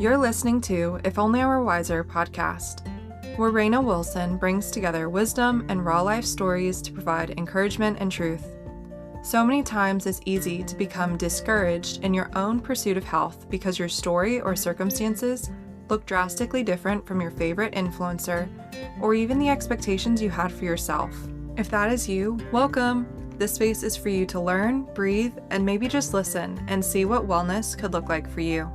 You're listening to If Only I Were Wiser podcast, where Raina Wilson brings together wisdom and raw life stories to provide encouragement and truth. So many times it's easy to become discouraged in your own pursuit of health because your story or circumstances look drastically different from your favorite influencer or even the expectations you had for yourself. If that is you, welcome! This space is for you to learn, breathe, and maybe just listen and see what wellness could look like for you.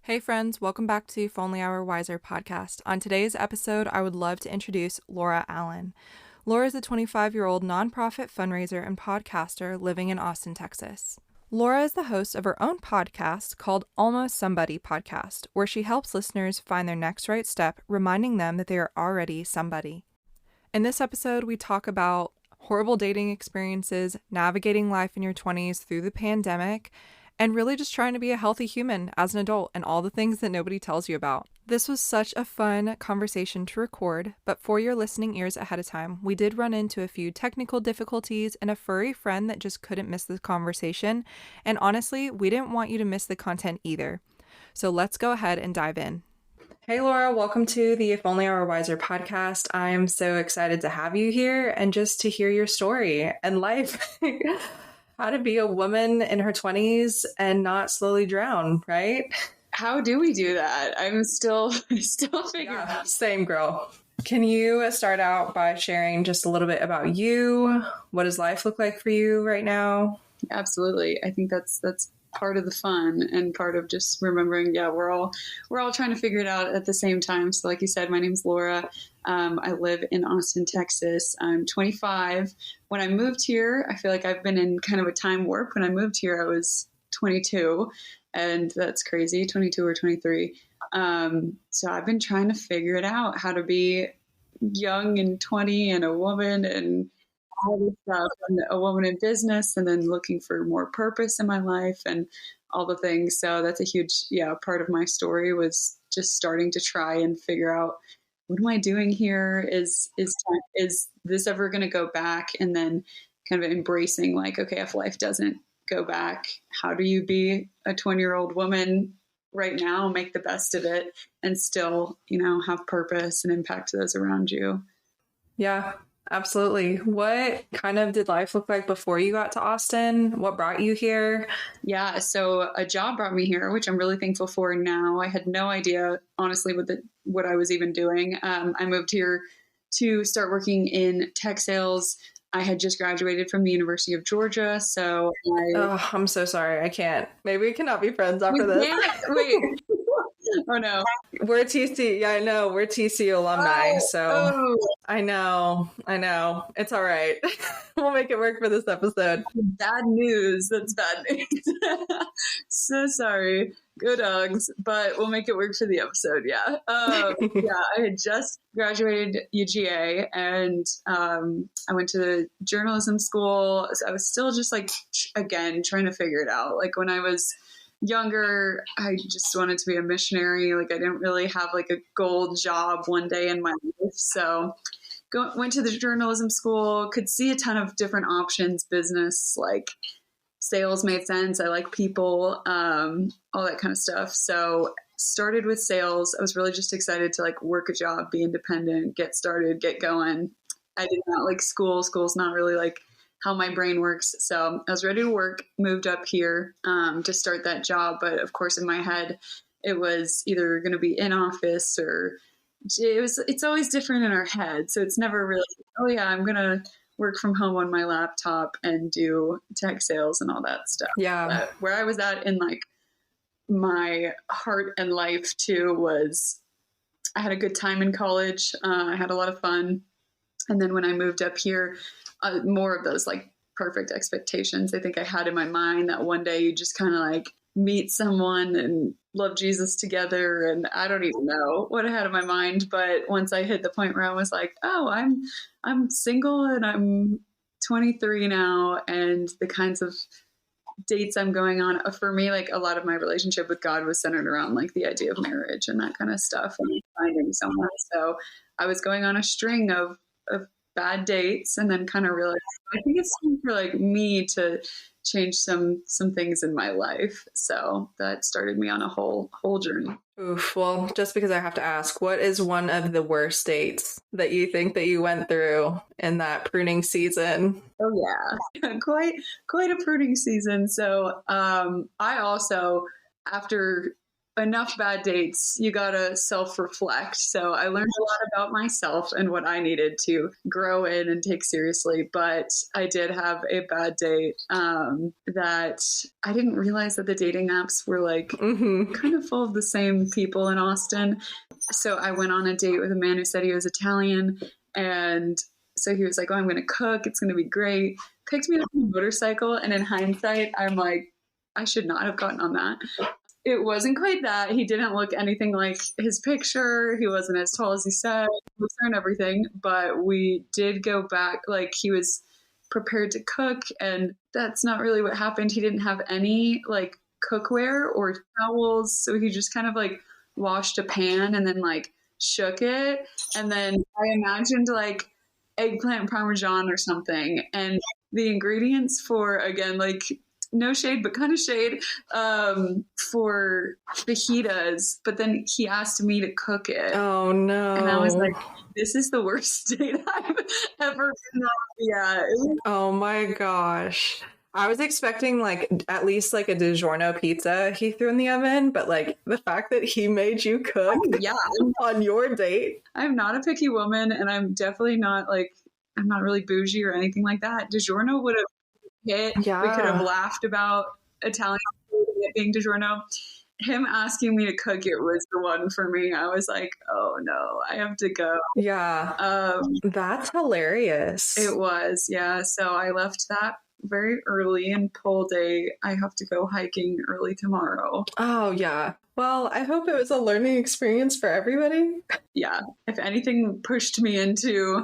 Hey friends, welcome back to If Only I Were Wiser podcast. On today's episode, I would love to introduce Laura Allen. Laura is a 25-year-old nonprofit fundraiser and podcaster living in Austin, Texas. Laura is the host of her own podcast called Almost Somebody Podcast, where she helps listeners find their next right step, reminding them that they are already somebody. In this episode, we talk about horrible dating experiences, navigating life in your 20s through the pandemic, and really just trying to be a healthy human as an adult and all the things that nobody tells you about. This was such a fun conversation to record, but for your listening ears ahead of time, we did run into a few technical difficulties and a furry friend that just couldn't miss the conversation. And honestly, we didn't want you to miss the content either. So let's go ahead and dive in. Hey Laura, welcome to the If Only I Were Wiser podcast. I'm so excited to have you here and just to hear your story and life. How to be a woman in her 20s and not slowly drown, right? How do we do that? I'm still figuring out. Same girl. Can you start out by sharing just a little bit about you? What does life look like for you right now? Absolutely. I think that's part of the fun and part of just remembering, we're all trying to figure it out at the same time. So like you said, my name's Laura. I live in Austin, Texas. I'm 25. When I moved here, I feel like I've been in kind of a time warp. When I moved here, I was 22, and that's crazy, 22 or 23. So I've been trying to figure it out, how to be young and 20 and a woman and all this stuff, and a woman in business, and then looking for more purpose in my life and all the things. So that's a huge, part of my story was just starting to try and figure out, what am I doing here? Is this ever going to go back? And then kind of embracing like, okay, if life doesn't go back, how do you be a 20-year-old woman right now, make the best of it, and still, have purpose and impact those around you? Yeah. Absolutely. What kind of did life look like before you got to Austin? What brought you here? Yeah, so a job brought me here, which I'm really thankful for now. I had no idea, honestly, what I was even doing. I moved here to start working in tech sales. I had just graduated from the University of Georgia, so I'm so sorry. I can't. Maybe we cannot be friends after this. Wait. Oh no. We're TC. Yeah, I know. We're TC alumni. I know. It's all right. We'll make it work for this episode. Bad news. That's bad news. So sorry. Good Uggs, but we'll make it work for the episode. Yeah. I had just graduated UGA and I went to journalism school. So I was still just again, trying to figure it out. Like when I was younger, I just wanted to be a missionary. Like I didn't really have like a goal job one day in my life. So went to the journalism school, could see a ton of different options, business, like sales made sense. I like people, all that kind of stuff. So started with sales. I was really just excited to like work a job, be independent, get started, get going. I did not like school. School's not really like how my brain works. So I was ready to work, moved up here to start that job. But of course, in my head, it was either going to be in office or it's always different in our head. So it's never really, I'm going to work from home on my laptop and do tech sales and all that stuff. Yeah. But where I was at in like my heart and life too was I had a good time in college. I had a lot of fun. And then when I moved up here, more of those like perfect expectations I think I had in my mind that one day you just kind of like meet someone and love Jesus together. And I don't even know what I had in my mind. But once I hit the point where I was like, oh, I'm single and I'm 23 now. And the kinds of dates I'm going on for me, like a lot of my relationship with God was centered around like the idea of marriage and that kind of stuff and finding someone. So I was going on a string of bad dates and then kind of realized I think it's time for like me to changed some things in my life. So that started me on a whole journey. Oof. Well, just because I have to ask, what is one of the worst dates that you think that you went through in that pruning season? Oh yeah, quite a pruning season. So I also, after enough bad dates, you gotta self-reflect. So I learned a lot about myself and what I needed to grow in and take seriously. But I did have a bad date that I didn't realize that the dating apps were like kind of full of the same people in Austin. So I went on a date with a man who said he was Italian, and so he was like, "Oh, I'm going to cook. It's going to be great." Picked me up on a motorcycle, and in hindsight, I'm like, I should not have gotten on that. It wasn't quite that. He didn't look anything like his picture. He wasn't as tall as he said, and everything. But we did go back. Like, he was prepared to cook, and that's not really what happened. He didn't have any like cookware or towels, so he just kind of like washed a pan and then like shook it, and then I imagined like eggplant parmesan or something, and the ingredients for, again, like, no shade but kind of shade, for fajitas, but then he asked me to cook it. Oh no. And I was like, this is the worst date I've ever been on. Yeah. Oh my gosh. I was expecting like at least like a DiGiorno pizza he threw in the oven, but like the fact that he made you cook on your date. I'm not a picky woman, and I'm definitely not like, I'm not really bougie or anything like that. DiGiorno would have hit. Yeah. We could have laughed about Italian food and it being DiGiorno. Him asking me to cook it was the one for me. I was like, oh no, I have to go. Yeah. That's hilarious. It was, yeah. So I left that very early and pulled I have to go hiking early tomorrow. Oh yeah. Well, I hope it was a learning experience for everybody. Yeah. If anything pushed me into,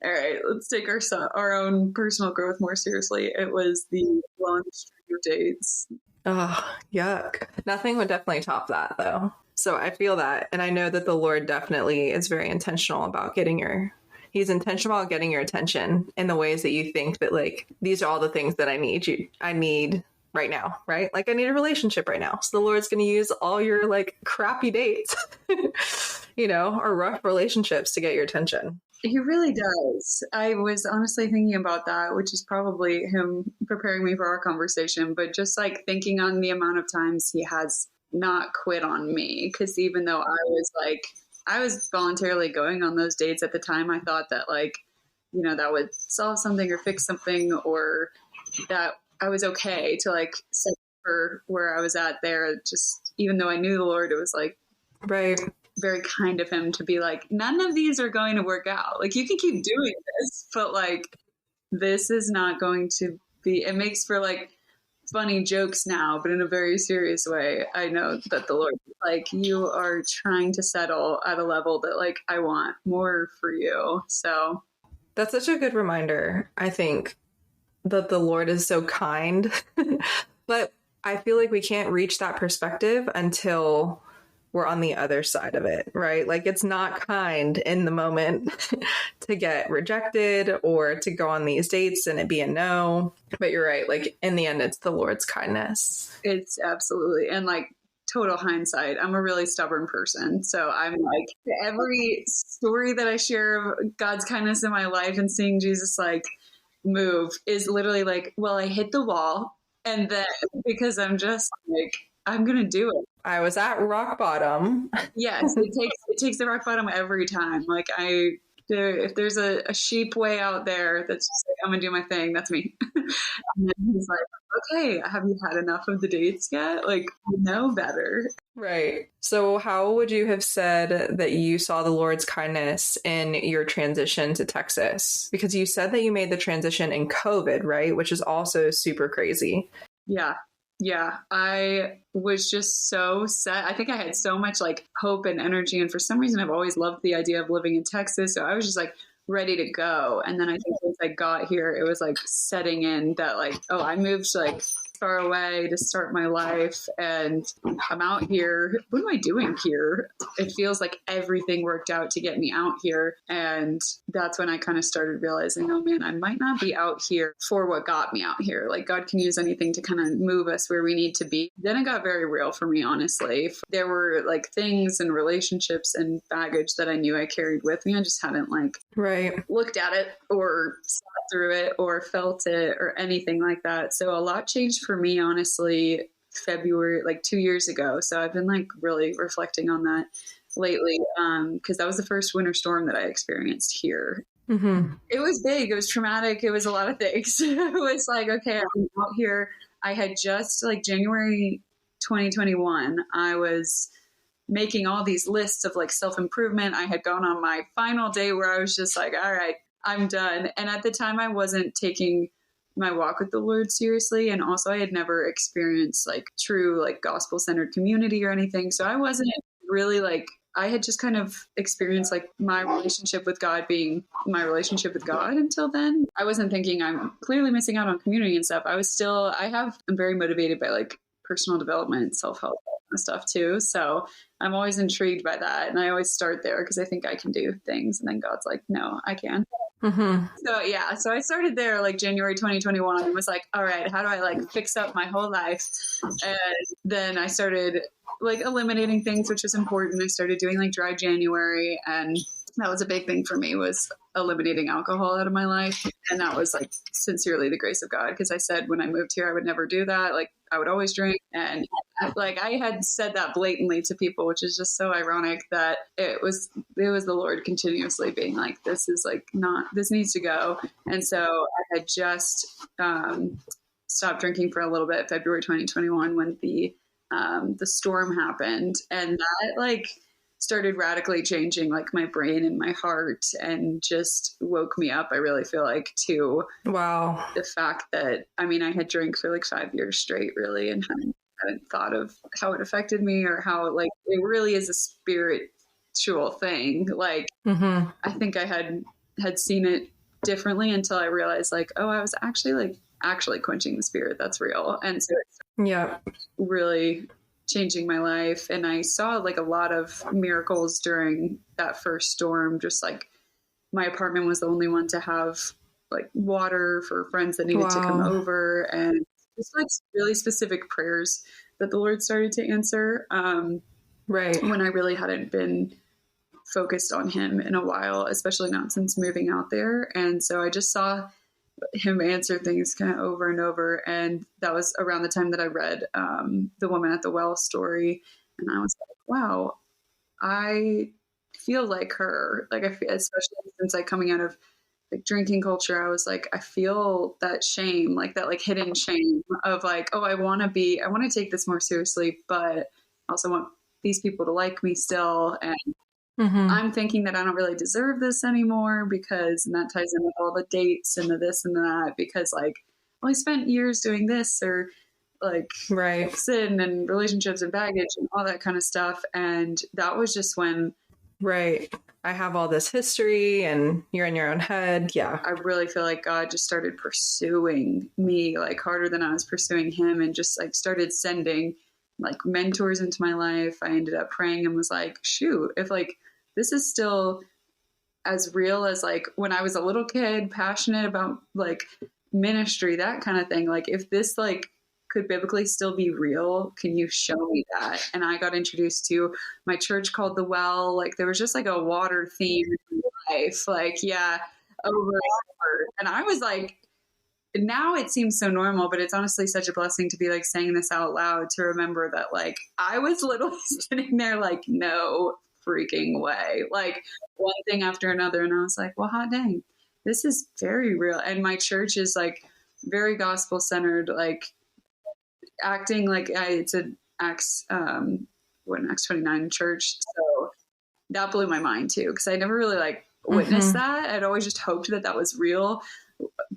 all right, let's take our own personal growth more seriously, it was the long string of dates. Oh, yuck. Nothing would definitely top that, though. So I feel that. And I know that the Lord definitely is very intentional about He's intentional about getting your attention in the ways that you think that, like, these are all the things that I need right now, right? Like, I need a relationship right now. So the Lord's going to use all your, like, crappy dates, or rough relationships to get your attention. He really does. I was honestly thinking about that, which is probably him preparing me for our conversation, but just like thinking on the amount of times he has not quit on me. Because even though I was voluntarily going on those dates at the time, I thought that like, that would solve something or fix something, or that I was okay to like set for where I was at there. Just even though I knew the Lord, it was like, right, very kind of him to be like, none of these are going to work out. Like, you can keep doing this, but like, this is not going to be, it makes for like funny jokes now, but in a very serious way. I know that the Lord, like, you are trying to settle at a level that like, I want more for you. So that's such a good reminder. I think that the Lord is so kind, but I feel like we can't reach that perspective until we're on the other side of it, right? Like, it's not kind in the moment to get rejected or to go on these dates and it be a no. But you're right. Like, in the end, it's the Lord's kindness. It's absolutely. And like, total hindsight, I'm a really stubborn person. So I'm like, every story that I share of God's kindness in my life and seeing Jesus like move is literally like, well, I hit the wall. And then because I'm just like, I'm going to do it. I was at rock bottom. Yes, it takes the rock bottom every time. Like, if there's a sheep way out there that's just like, I'm going to do my thing, that's me. And then he's like, okay, have you had enough of the dates yet? Like, you know better. Right. So how would you have said that you saw the Lord's kindness in your transition to Texas? Because you said that you made the transition in COVID, right? Which is also super crazy. Yeah, I was just so set. I think I had so much like hope and energy. And for some reason, I've always loved the idea of living in Texas. So I was just like ready to go. And then I think once I got here, it was like setting in that like, oh, I moved like far away to start my life, and I'm out here. What am I doing here? It feels like everything worked out to get me out here. And that's when I kind of started realizing, oh man, I might not be out here for what got me out here. Like God can use anything to kind of move us where we need to be. Then it got very real for me, honestly. There were like things and relationships and baggage that I knew I carried with me. I just hadn't like looked at it or saw through it or felt it or anything like that. So a lot changed for me, honestly, February, like 2 years ago. So I've been like really reflecting on that lately, because that was the first winter storm that I experienced here. It was big. It was traumatic. It was a lot of things. It was like, okay, I'm out here. I had just like January 2021, I was making all these lists of like self-improvement. I had gone on my final day where I was just like, all right, I'm done. And at the time I wasn't taking my walk with the Lord seriously. And also I had never experienced like true like gospel-centered community or anything. So I wasn't really like, I had just kind of experienced like my relationship with God being my relationship with God until then. I wasn't thinking I'm clearly missing out on community and stuff. I'm very motivated by like personal development, self-help and stuff too. So I'm always intrigued by that. And I always start there because I think I can do things. And then God's like, no, I can. So I started there like January 2021 and was like, all right, how do I like fix up my whole life? And then I started like eliminating things, which was important. I started doing like dry January, and that was a big thing for me, was eliminating alcohol out of my life. And that was like sincerely the grace of God, because I said when I moved here I would never do that. Like I would always drink, and like I had said that blatantly to people, which is just so ironic that it was the Lord continuously being like, this is like this needs to go. And so I had just stopped drinking for a little bit, February 2021, when the storm happened, and that like started radically changing like my brain and my heart, and just woke me up, I really feel like, to the fact that, I mean, I had drank for like 5 years straight, really, and hadn't thought of how it affected me, or how like it really is a spiritual thing. Like I think I had seen it differently until I realized like, oh, I was actually quenching the spirit. That's real. And so it's really changing my life. And I saw like a lot of miracles during that first storm. Just like my apartment was the only one to have like water for friends that needed to come over, and just like really specific prayers that the Lord started to answer. When I really hadn't been focused on him in a while, especially not since moving out there. And so I just saw him answer things kind of over and over. And that was around the time that I read the woman at the well story. And I was like, wow, I feel like her. Like especially since like coming out of like drinking culture, I was like, I feel that shame, like that like hidden shame of like, oh, I want to take this more seriously, but I also want these people to like me still. And I'm thinking that I don't really deserve this anymore, because, and that ties in with all the dates and the this and that, because like, well, I spent years doing this, or like sin and relationships and baggage and all that kind of stuff. And that was just when I have all this history and you're in your own head. I really feel like God just started pursuing me like harder than I was pursuing him, and just like started sending like mentors into my life. I ended up praying and was like, shoot, if like this is still as real as like when I was a little kid, passionate about like ministry, that kind of thing, like if this like could biblically still be real, can you show me that? And I got introduced to my church called The Well. Like there was just like a water theme in my life, like over and over. And I was like, now it seems so normal, but it's honestly such a blessing to be like saying this out loud, to remember that like I was literally sitting there like, no freaking way, like one thing after another. And I was like, well, hot dang, this is very real. And my church is like very gospel centered, like acting like it's an Acts 29 church. So that blew my mind too, because I never really like witnessed that. I'd always just hoped that was real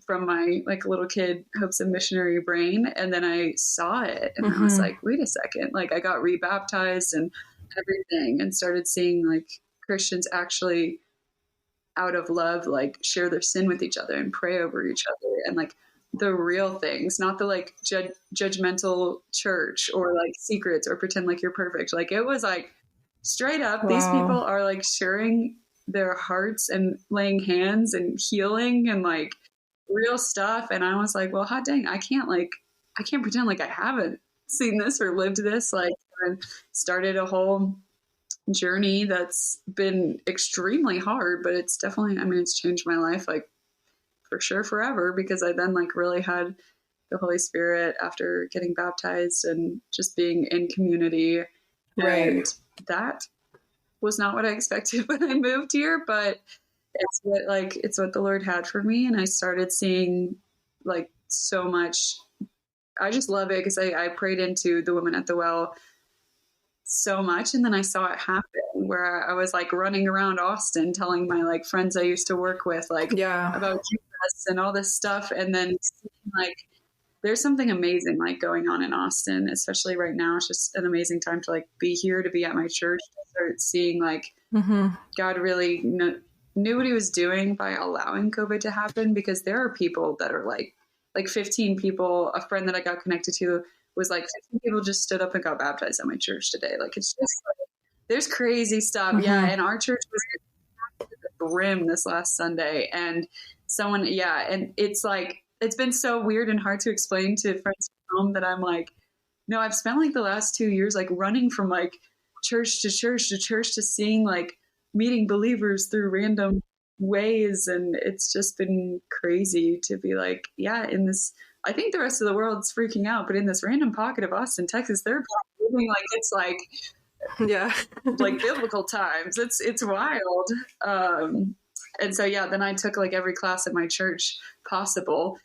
from my like little kid hopes of missionary brain. And then I saw it and I was like, wait a second, like I got rebaptized and everything, and started seeing like Christians actually out of love like share their sin with each other and pray over each other, and like the real things, not the like judgmental church or like secrets or pretend like you're perfect. Like it was like straight up, these people Wow. are like sharing their hearts and laying hands and healing and like real stuff. And I was like, well, hot dang, I can't pretend like I haven't seen this or lived this. Like, and started a whole journey that's been extremely hard, but it's definitely, I mean, it's changed my life, like for sure forever, because I then like really had the Holy Spirit after getting baptized and just being in community. Right. And that was not what I expected when I moved here, but it's what the Lord had for me. And I started seeing like so much. I just love it because I prayed into the woman at the well so much, and then I saw it happen where I was like running around Austin telling my like friends I used to work with like Yeah. about Jesus and all this stuff, and then like there's something amazing like going on in Austin, especially right now. It's just an amazing time to like be here, to be at my church, to start seeing like God really knew what he was doing by allowing COVID to happen, because there are people that are like 15 people. A friend that I got connected to was like 15 people just stood up and got baptized at my church today. Like it's just like, there's crazy stuff. Yeah. And our church was at the brim this last Sunday, and someone, yeah. And it's like, it's been so weird and hard to explain to friends at home that I'm like, no, I've spent like the last 2 years like running from like church to church to church to seeing like meeting believers through random ways. And it's just been crazy to be like, yeah, in this, I think the rest of the world's freaking out, but in this random pocket of Austin, Texas, they're living like it's like Yeah. like biblical times. It's wild. And so yeah, then I took like every class at my church possible,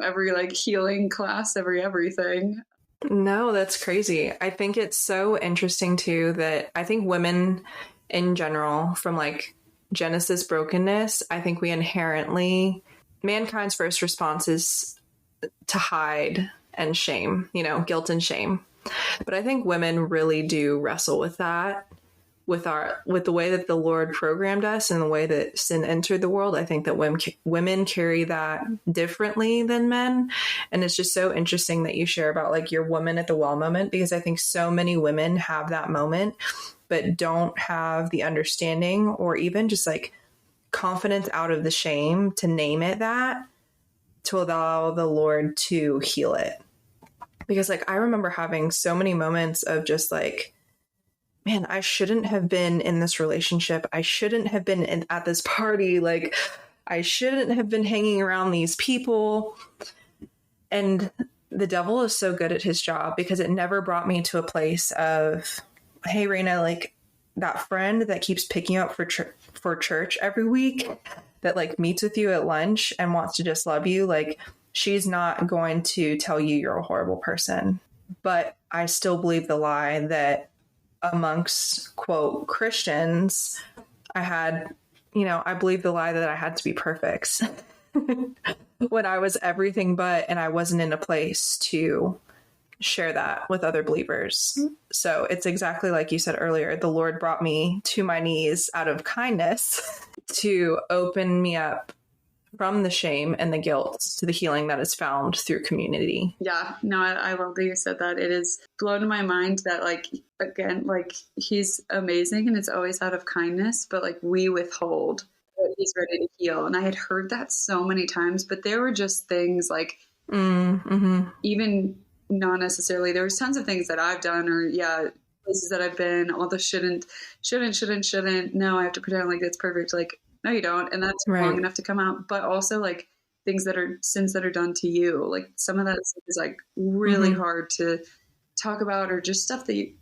every like healing class, everything. No, that's crazy. I think it's so interesting too that I think women in general, from like Genesis brokenness, I think we inherently, mankind's first response is to hide and shame, guilt and shame. But I think women really do wrestle with that, with the way that the Lord programmed us and the way that sin entered the world. I think that women carry that differently than men. And it's just so interesting that you share about like your woman at the well moment, because I think so many women have that moment, but don't have the understanding or even just like confidence out of the shame to name it that, to allow the Lord to heal it. Because like I remember having so many moments of just like, man, I shouldn't have been in this relationship. I shouldn't have been at this party. Like I shouldn't have been hanging around these people. And the devil is so good at his job, because it never brought me to a place of, hey, Raina, like that friend that keeps picking you up for church every week, that like meets with you at lunch and wants to just love you. Like she's not going to tell you you're a horrible person. But I still believe the lie that amongst quote Christians, I believe the lie that I had to be perfect when I was everything but, and I wasn't in a place to share that with other believers. So it's exactly like you said earlier, the Lord brought me to my knees out of kindness to open me up from the shame and the guilt to the healing that is found through community. Yeah, no, I love that you said that. It is blown my mind that like, again, like he's amazing and it's always out of kindness, but like we withhold what he's ready to heal. And I had heard that so many times, but there were just things like even not necessarily, there was tons of things that I've done or places that I've been, all the shouldn't. No, I have to pretend like it's perfect. Like, no, you don't. And that's wrong enough to come out. But also like things that are sins that are done to you. Like some of that is like really hard to talk about, or just stuff that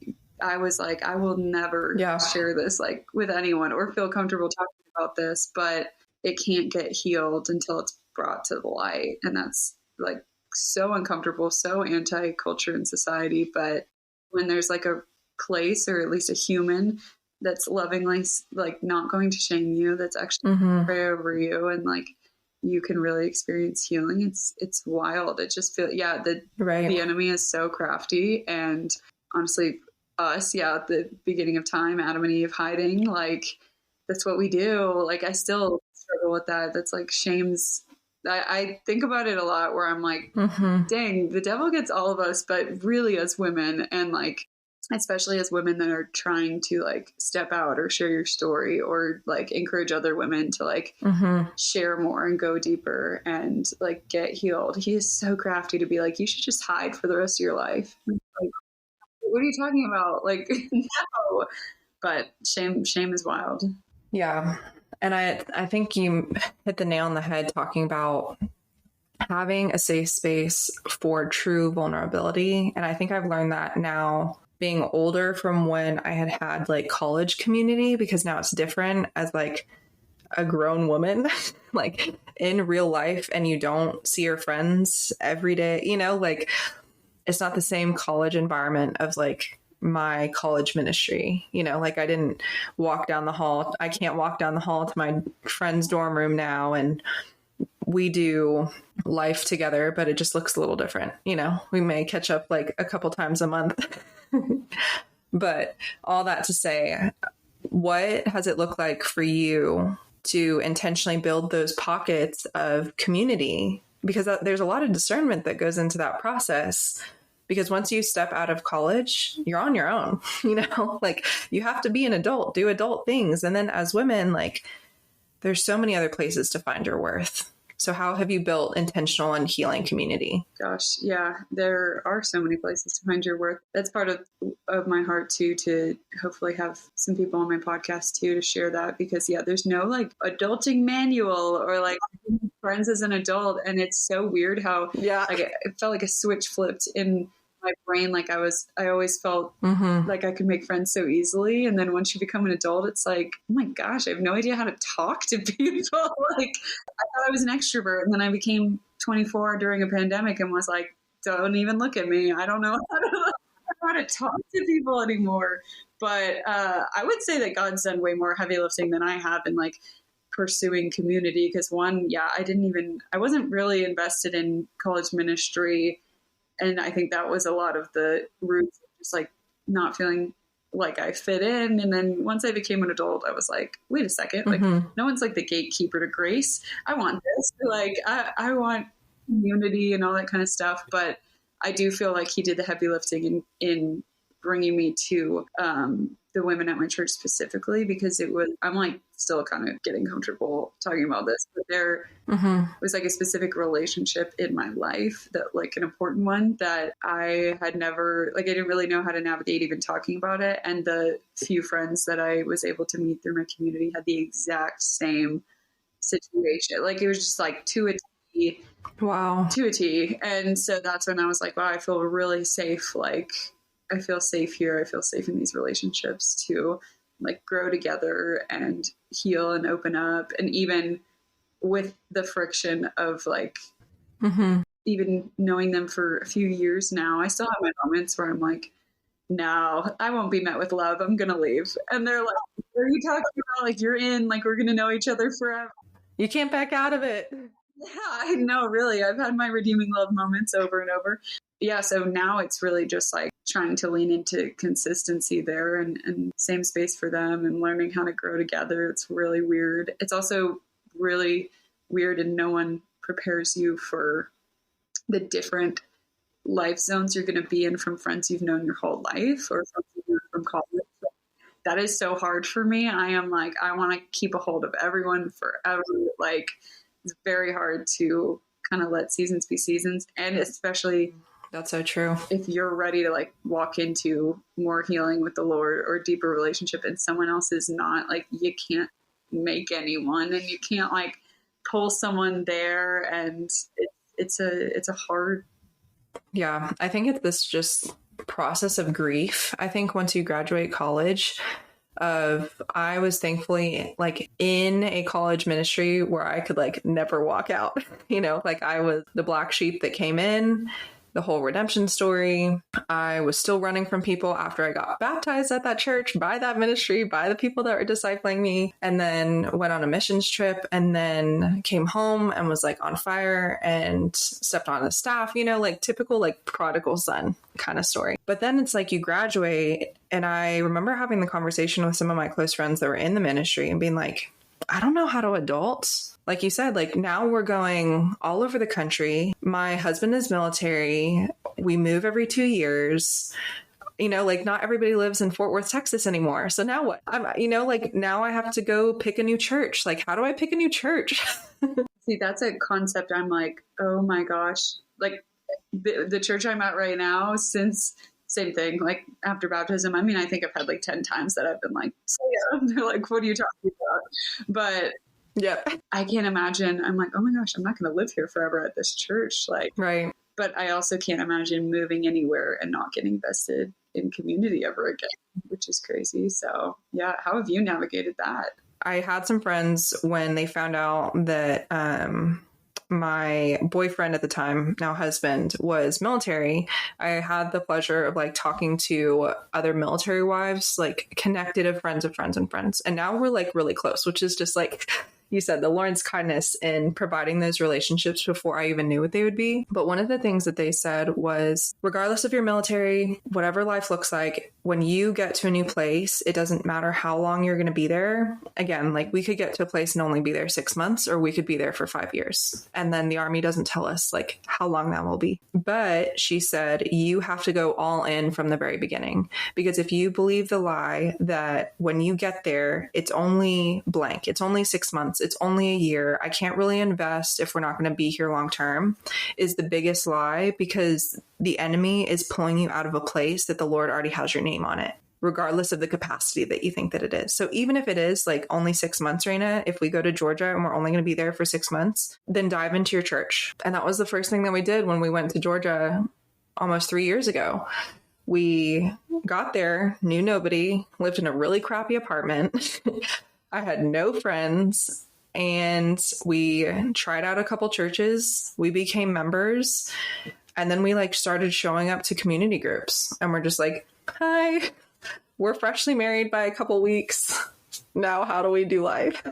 I was like, I will never share this like with anyone or feel comfortable talking about this, but it can't get healed until it's brought to the light. And that's like so uncomfortable, so anti-culture and society. But when there's like a place, or at least a human that's lovingly like not going to shame you, that's actually pray over you, and like you can really experience healing. It's wild. It just feels the enemy is so crafty, and honestly us at the beginning of time, Adam and Eve hiding, like that's what we do. Like I still struggle with that. That's like shame's I think about it a lot where I'm like, Mm-hmm. dang, the devil gets all of us, but really as women, and like, especially as women that are trying to like step out or share your story or like encourage other women to like Mm-hmm. share more and go deeper and like get healed. He is so crafty to be like, you should just hide for the rest of your life. Like, what are you talking about? Like, no. But shame is wild. Yeah. And I think you hit the nail on the head talking about having a safe space for true vulnerability. And I think I've learned that now being older from when I had like college community, because now it's different as like a grown woman, like in real life, and you don't see your friends every day, like it's not the same college environment of like my college ministry, like I didn't walk down the hall. I can't walk down the hall to my friend's dorm room now. And we do life together, but it just looks a little different. We may catch up like a couple times a month. But all that to say, what has it looked like for you to intentionally build those pockets of community? Because there's a lot of discernment that goes into that process. Because once you step out of college, you're on your own, like you have to be an adult, do adult things. And then as women, like there's so many other places to find your worth. So how have you built intentional and healing community? Gosh, yeah, there are so many places to find your worth. That's part of my heart too, to hopefully have some people on my podcast too to share that, because yeah, there's no like adulting manual or like friends as an adult. And it's so weird how like it felt like a switch flipped in my brain. Like I always felt like I could make friends so easily. And then once you become an adult, it's like, oh my gosh, I have no idea how to talk to people. Like I thought I was an extrovert. And then I became 24 during a pandemic and was like, don't even look at me. I don't know how to talk to people anymore. But I would say that God's done way more heavy lifting than I have in like pursuing community. Because one, yeah, I wasn't really invested in college ministry. And I think that was a lot of the roots of just like not feeling like I fit in. And then once I became an adult, I was like, wait a second, like no one's like the gatekeeper to grace. I want this. Like I want community and all that kind of stuff. But I do feel like he did the heavy lifting in bringing me to the women at my church specifically, because I'm like still kind of getting comfortable talking about this, but there was like a specific relationship in my life that like an important one that I had never, like I didn't really know how to navigate even talking about it. And the few friends that I was able to meet through my community had the exact same situation. Like it was just like to a T. Wow. To a T. And so that's when I was like, wow, I feel really safe. Like I feel safe here. I feel safe in these relationships to like grow together and heal and open up. And even with the friction of like even knowing them for a few years now, I still have my moments where I'm like, no, I won't be met with love. I'm going to leave. And they're like, what are you talking about? Like you're in, like we're going to know each other forever. You can't back out of it. Yeah, I know, really. I've had my redeeming love moments over and over. Yeah, so now it's really just like trying to lean into consistency there and same space for them and learning how to grow together. It's really weird. It's also really weird, and no one prepares you for the different life zones you're going to be in from friends you've known your whole life or from college. That is so hard for me. I am like, I want to keep a hold of everyone forever. Like, it's very hard to kind of let seasons be seasons. And especially that's so true. If you're ready to like walk into more healing with the Lord or deeper relationship and someone else is not, like you can't make anyone and you can't like pull someone there. And it's a hard. Yeah. I think it's this just process of grief. I think once you graduate college, I was thankfully like in a college ministry where I could like never walk out, like I was the black sheep that came in, the whole redemption story. I was still running from people after I got baptized at that church, by that ministry, by the people that were discipling me, and then went on a missions trip and then came home and was like on fire and stepped on the staff, like typical like prodigal son kind of story. But then it's like you graduate, and I remember having the conversation with some of my close friends that were in the ministry and being like, I don't know how to adult. Like you said, like now we're going all over the country. My husband is military. We move every 2 years. You know, like not everybody lives in Fort Worth, Texas anymore. So now what? Like now I have to go pick a new church. Like, how do I pick a new church? See, that's a concept. I'm like, oh my gosh. Like the church I'm at right now, since same thing, like after baptism. I mean, I think I've had like 10 times that I've been like, so yeah. They're like, what are you talking about? But yeah, I can't imagine. I'm like, oh my gosh, I'm not going to live here forever at this church. Like, right. But I also can't imagine moving anywhere and not getting invested in community ever again, which is crazy. So yeah, how have you navigated that? I had some friends when they found out that my boyfriend at the time, now husband, was military. I had the pleasure of like talking to other military wives, like connected of friends of friends and friends. And now we're like really close, which is just like you said, the Lord's kindness in providing those relationships before I even knew what they would be. But one of the things that they said was, regardless of your military, whatever life looks like, when you get to a new place, it doesn't matter how long you're going to be there. Again, like we could get to a place and only be there 6 months, or we could be there for 5 years. And then the Army doesn't tell us like how long that will be. But she said, you have to go all in from the very beginning. Because if you believe the lie that when you get there, it's only blank, it's only 6 months, it's only a year, I can't really invest if we're not going to be here long term, is the biggest lie, because the enemy is pulling you out of a place that the Lord already has your name on it, regardless of the capacity that you think that it is. So even if it is like only 6 months, Raina, if we go to Georgia and we're only going to be there for 6 months, then dive into your church. And that was the first thing that we did when we went to Georgia almost 3 years ago. We got there, knew nobody, lived in a really crappy apartment. I had no friends. And we tried out a couple churches. We became members. And then we like started showing up to community groups. And we're just like, hi, we're freshly married by a couple weeks. Now, how do we do life?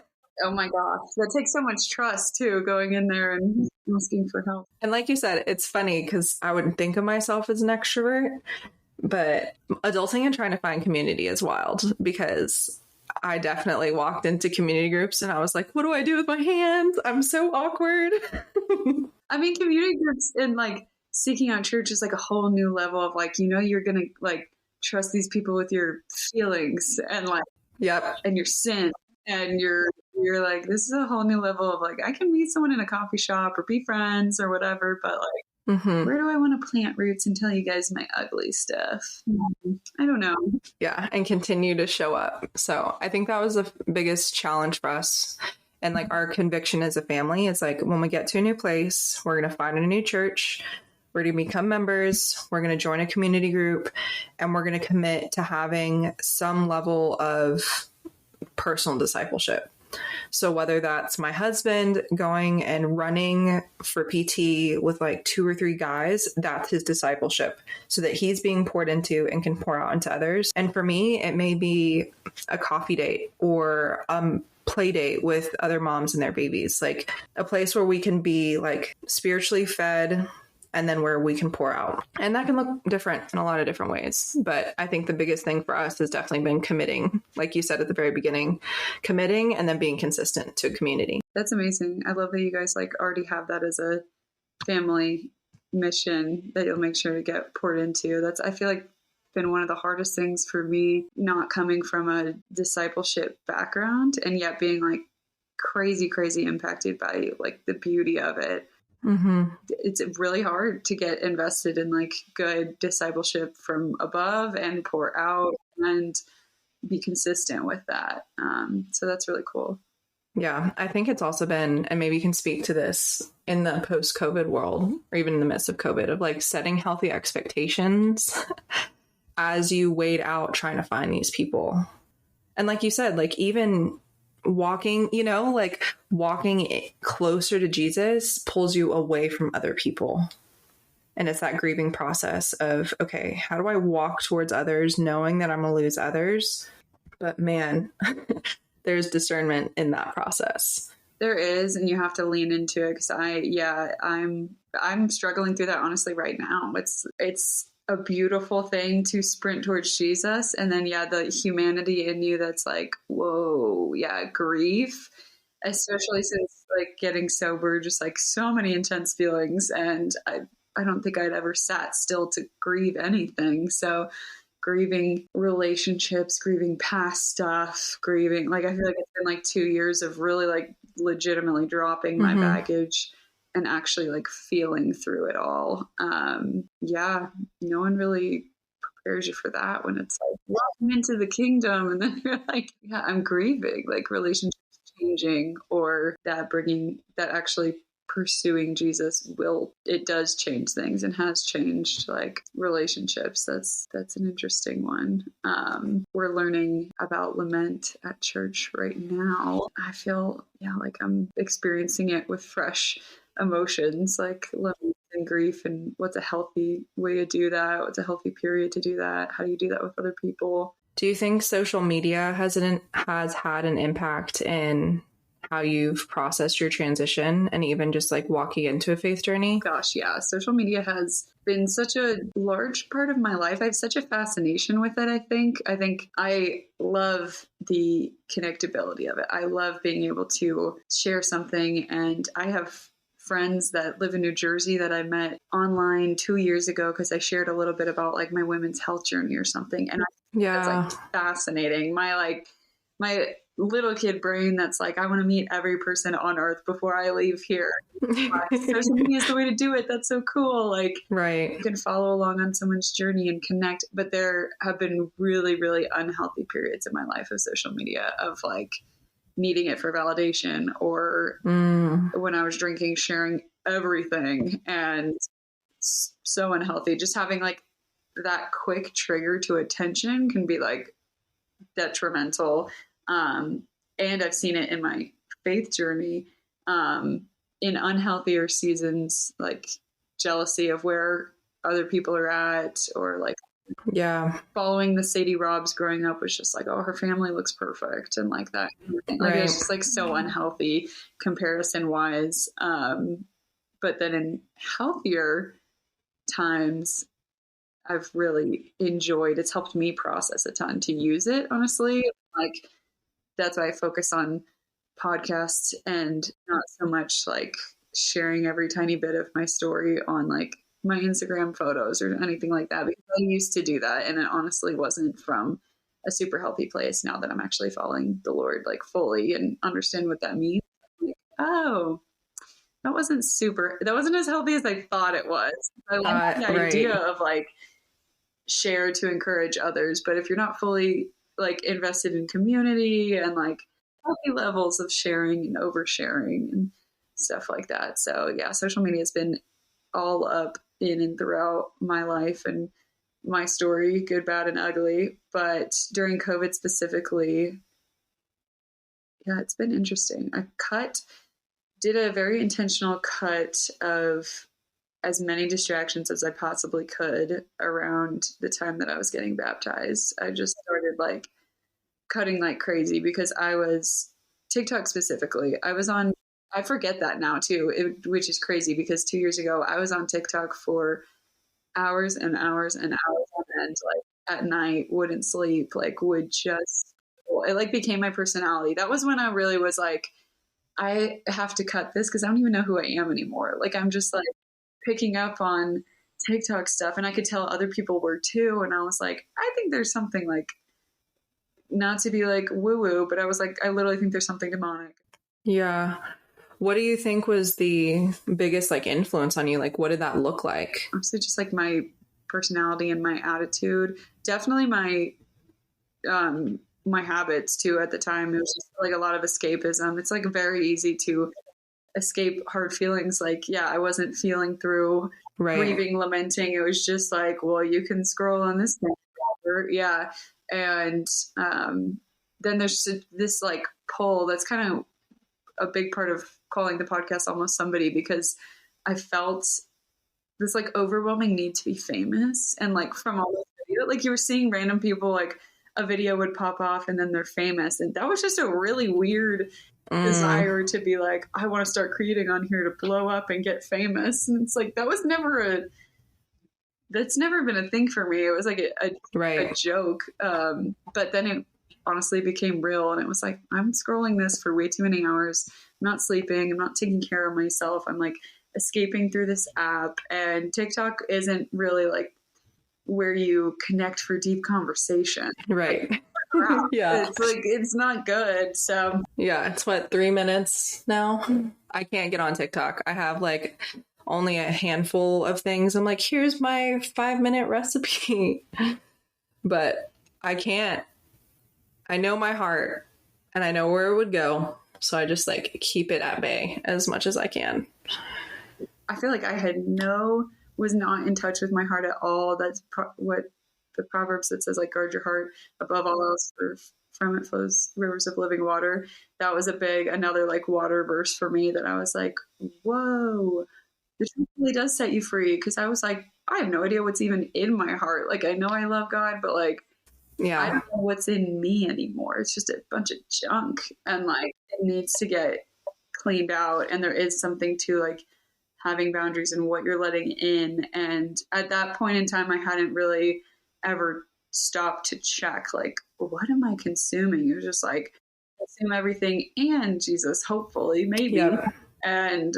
Oh my gosh. That takes so much trust too, going in there and asking for help. And like you said, it's funny because I wouldn't think of myself as an extrovert, but adulting and trying to find community is wild, because I definitely walked into community groups and I was like, what do I do with my hands? I'm so awkward. I mean, community groups and like seeking out church is like a whole new level of like, you know, you're going to like trust these people with your feelings and like, yep, and your sin. And you're like, this is a whole new level of like, I can meet someone in a coffee shop or be friends or whatever, but like, where do I want to plant roots and tell you guys my ugly stuff? I don't know. Yeah, and continue to show up. So I think that was the biggest challenge for us. And like our conviction as a family is like, when we get to a new place, we're going to find a new church. We're going to become members. We're going to join a community group, and we're going to commit to having some level of personal discipleship. So whether that's my husband going and running for PT with like 2 or 3 guys, that's his discipleship, so that he's being poured into and can pour out into others. And for me, it may be a coffee date or play date with other moms and their babies, like a place where we can be like spiritually fed, and then where we can pour out. And that can look different in a lot of different ways. But I think the biggest thing for us has definitely been committing, like you said at the very beginning, committing and then being consistent to a community. That's amazing. I love that you guys like already have that as a family mission that you'll make sure to get poured into. That's, I feel like, been one of the hardest things for me, not coming from a discipleship background and yet being like crazy impacted by like the beauty of it. It's really hard to get invested in like good discipleship from above and pour out and be consistent with that. So that's really cool. Yeah, I think it's also been, and maybe you can speak to this in the post-COVID world, or even in the midst of COVID, of like setting healthy expectations as you wait out trying to find these people. And like you said, like even walking, you know, like walking closer to Jesus pulls you away from other people. And it's that grieving process of, okay, how do I walk towards others knowing that I'm going to lose others? But man, there's discernment in that process. There is, and you have to lean into it, because I'm struggling through that honestly right now. It's a beautiful thing to sprint towards Jesus. And then, yeah, the humanity in you that's like, whoa, yeah, grief, especially since like getting sober, just like so many intense feelings. And I don't think I'd ever sat still to grieve anything. So grieving relationships, grieving past stuff, grieving, like, I feel like it's been like 2 years of really like legitimately dropping my baggage and actually like feeling through it all. Yeah, no one really prepares you for that when it's like walking into the kingdom and then you're like, yeah, I'm grieving, like relationships changing, or that bringing that actually pursuing Jesus it does change things and has changed like relationships. That's an interesting one. We're learning about lament at church right now. I feel, yeah, like I'm experiencing it with fresh emotions, like lament and grief, and what's a healthy way to do that, what's a healthy period to do that, how do you do that with other people. Do you think social media has had an impact in how you've processed your transition and even just like walking into a faith journey? Gosh, yeah. Social media has been such a large part of my life. I have such a fascination with it, I think. I love the connectability of it. I love being able to share something. And I have friends that live in New Jersey that I met online 2 years ago because I shared a little bit about like my women's health journey or something. And it's like fascinating. My little kid brain that's like, I want to meet every person on earth before I leave here. Social media is the way to do it. That's so cool. Like, right. You can follow along on someone's journey and connect. But there have been really, really unhealthy periods in my life of social media, of like needing it for validation, or when I was drinking, sharing everything, and so unhealthy. Just having like that quick trigger to attention can be like detrimental. And I've seen it in my faith journey, in unhealthier seasons, like jealousy of where other people are at, or like, yeah, following the Sadie Robs growing up was just like, oh, her family looks perfect, and like that. Like, it's just like so unhealthy comparison wise. But then in healthier times, I've really enjoyed, it's helped me process a ton to use it, honestly. Like, that's why I focus on podcasts and not so much like sharing every tiny bit of my story on like my Instagram photos or anything like that, because I used to do that and it honestly wasn't from a super healthy place. Now that I'm actually following the Lord like fully and understand what that means, like, oh, that wasn't as healthy as I thought it was. I like the idea of like share to encourage others, but if you're not fully like invested in community and like healthy levels of sharing and oversharing and stuff like that. So yeah, social media has been all up in and throughout my life and my story, good, bad, and ugly. But during COVID specifically, yeah, it's been interesting. I did a very intentional cut of as many distractions as I possibly could around the time that I was getting baptized. I just started like cutting like crazy, because TikTok specifically, I forget that now too, which is crazy, because 2 years ago I was on TikTok for hours and hours and hours on end, like at night, wouldn't sleep, like it like became my personality. That was when I really was like, I have to cut this because I don't even know who I am anymore. Like, I'm just like picking up on TikTok stuff, and I could tell other people were too. And I was like, I think there's something like, not to be like woo woo, but I was like, I literally think there's something demonic. Yeah. What do you think was the biggest like influence on you? Like, what did that look like? Honestly, just like my personality and my attitude. Definitely my habits too. At the time, it was just like a lot of escapism. It's like very easy to escape hard feelings. Like, yeah, I wasn't feeling through grieving, lamenting. It was just like, well, you can scroll on this thing. Yeah. And then there's this like pull that's kind of a big part of calling the podcast Almost Somebody, because I felt this like overwhelming need to be famous. And like from all those videos, like you were seeing random people, like a video would pop off and then they're famous. And that was just a really weird desire to be like, I want to start creating on here to blow up and get famous. And it's like, that was never that's never been a thing for me. It was like a joke. But then it honestly became real, and it was like, I'm scrolling this for way too many hours. I'm not sleeping. I'm not taking care of myself. I'm like escaping through this app, and TikTok isn't really like where you connect for deep conversation. Right. Like, Yeah. It's like, it's not good. So yeah, it's what, 3 minutes now? I can't get on TikTok. I have like only a handful of things. I'm like, here's my 5-minute recipe. But I can't. I know my heart and I know where it would go. So I just like keep it at bay as much as I can. I feel like I was not in touch with my heart at all. That's what the Proverbs that says, like, guard your heart above all else, for from it flows rivers of living water. That was another like water verse for me that I was like, whoa, the truth really does set you free. Cause I was like, I have no idea what's even in my heart. Like, I know I love God, but like, I don't know what's in me anymore. It's just a bunch of junk, and like, it needs to get cleaned out. And there is something to like having boundaries and what you're letting in. And at that point in time, I hadn't really ever stopped to check, like, what am I consuming? It was just like, consume everything and Jesus, hopefully, maybe. Yep. And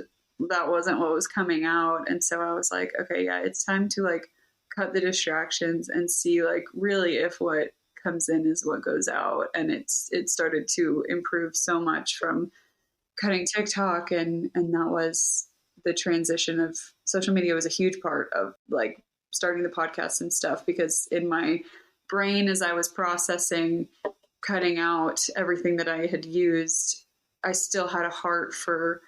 that wasn't what was coming out. And so I was like, okay, yeah, it's time to like cut the distractions and see like really if what comes in is what goes out. And it started to improve so much from cutting TikTok, and that was the transition of social media was a huge part of like starting the podcast and stuff, because in my brain, as I was processing cutting out everything that I had used, I still had a heart for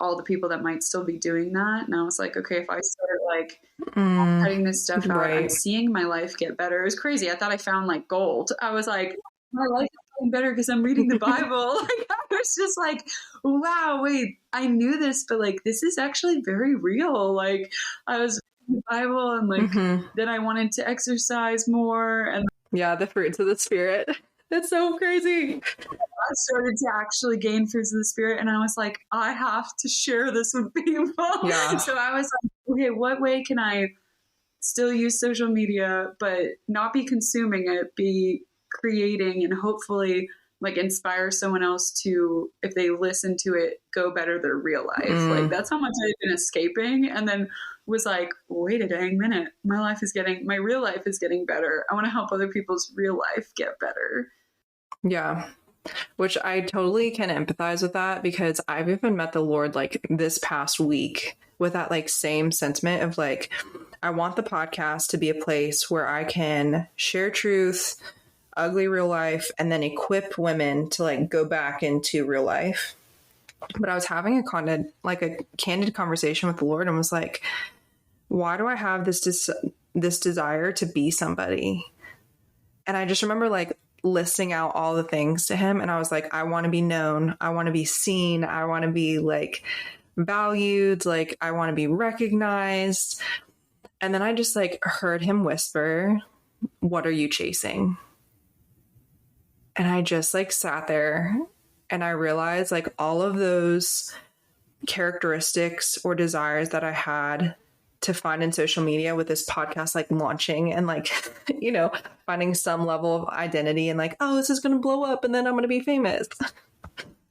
all the people that might still be doing that. And I was like, okay, if I start like cutting this stuff out, I'm seeing my life get better. It was crazy. I thought I found like gold. I was like, my life is getting better because I'm reading the Bible. Like, I was just like, wow, wait, I knew this, but like, this is actually very real. Like, I was reading the Bible, and like, then I wanted to exercise more. And yeah, the fruits of the Spirit. It's so crazy. I started to actually gain fruits of the Spirit, and I was like, I have to share this with people. Yeah. So I was like, okay, what way can I still use social media, but not be consuming it, be creating, and hopefully like inspire someone else to, if they listen to it, go better their real life. Like, that's how much I've been escaping. And then was like, wait a dang minute, my real life is getting better. I want to help other people's real life get better. Yeah. Which I totally can empathize with that, because I've even met the Lord like this past week with that like same sentiment of like, I want the podcast to be a place where I can share truth, ugly real life, and then equip women to like go back into real life. But I was having a candid conversation with the Lord, and was like, why do I have this desire to be somebody? And I just remember like listing out all the things to him, and I was like, I want to be known, I want to be seen, I want to be like valued, like I want to be recognized. And then I just like heard him whisper, what are you chasing? And I just like sat there, and I realized like all of those characteristics or desires that I had to find in social media with this podcast, like launching and like, you know, finding some level of identity and like, oh, this is going to blow up and then I'm going to be famous.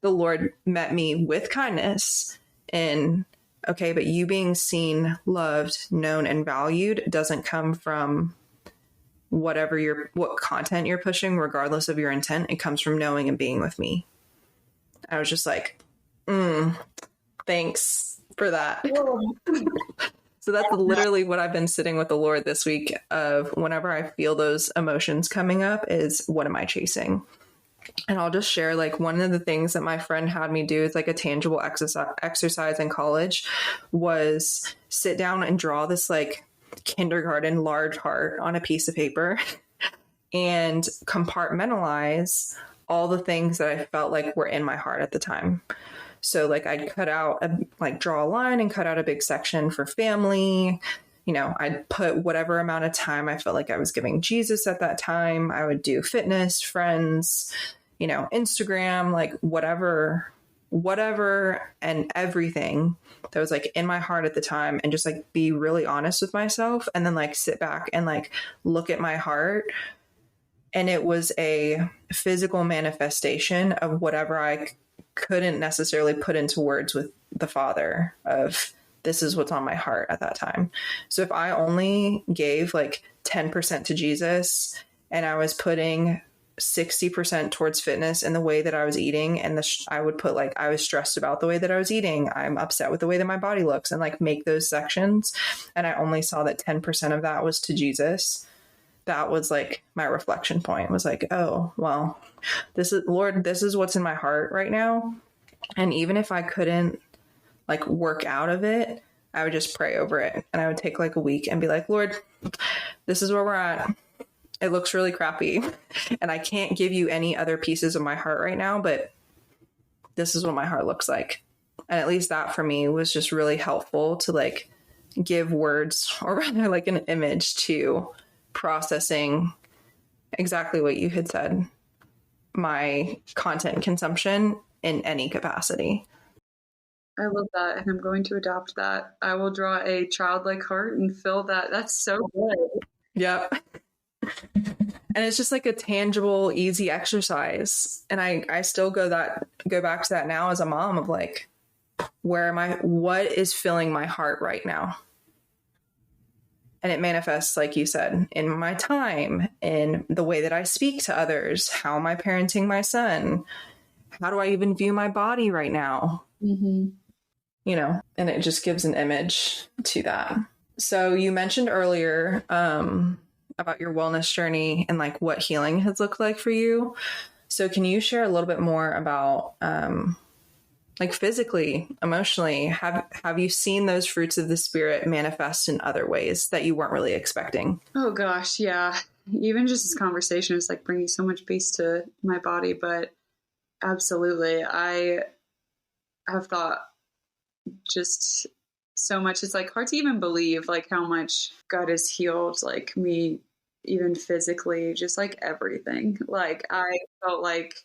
The Lord met me with kindness, and okay, but you being seen, loved, known, and valued doesn't come from what content you're pushing, regardless of your intent. It comes from knowing and being with me. I was just like, thanks for that. So that's literally what I've been sitting with the Lord this week of, whenever I feel those emotions coming up, is what am I chasing? And I'll just share like one of the things that my friend had me do is like a tangible exercise in college was sit down and draw this like kindergarten large heart on a piece of paper and compartmentalize all the things that I felt like were in my heart at the time. So like I'd draw a line and cut out a big section for family. You know, I'd put whatever amount of time I felt like I was giving Jesus at that time. I would do fitness, friends, you know, Instagram, like whatever whatever and everything that was like in my heart at the time, and just like be really honest with myself, and then like sit back and like look at my heart. And it was a physical manifestation of whatever I couldn't necessarily put into words with the Father, of this is what's on my heart at that time. So if I only gave like 10% to Jesus, and I was putting 60% towards fitness and the way that I was eating, and I would put like, I was stressed about the way that I was eating, I'm upset with the way that my body looks, and like make those sections, and I only saw that 10% of that was to Jesus, that was like my reflection point, was like, oh, well, this is, Lord, this is what's in my heart right now. And even if I couldn't like work out of it, I would just pray over it, and I would take like a week and be like, Lord, this is where we're at. It looks really crappy, and I can't give you any other pieces of my heart right now, but this is what my heart looks like. And at least that for me was just really helpful to like give words, or rather like an image, to processing exactly what you had said, my content consumption in any capacity. I love that, and I'm going to adopt that. I will draw a childlike heart and fill that. That's so good. Yep. And it's just like a tangible, easy exercise. And I still go back to that now as a mom, of like, what is filling my heart right now? And it manifests, like you said, in my time, in the way that I speak to others. How am I parenting my son? How do I even view my body right now? Mm-hmm. You know, and it just gives an image to that. So you mentioned earlier about your wellness journey and like what healing has looked like for you. So can you share a little bit more about like physically, emotionally, have you seen those fruits of the Spirit manifest in other ways that you weren't really expecting? Oh gosh, yeah. Even just this conversation is like bringing so much peace to my body, but absolutely. I have thought just so much. It's like hard to even believe like how much God has healed like me, even physically, just like everything. Like I felt like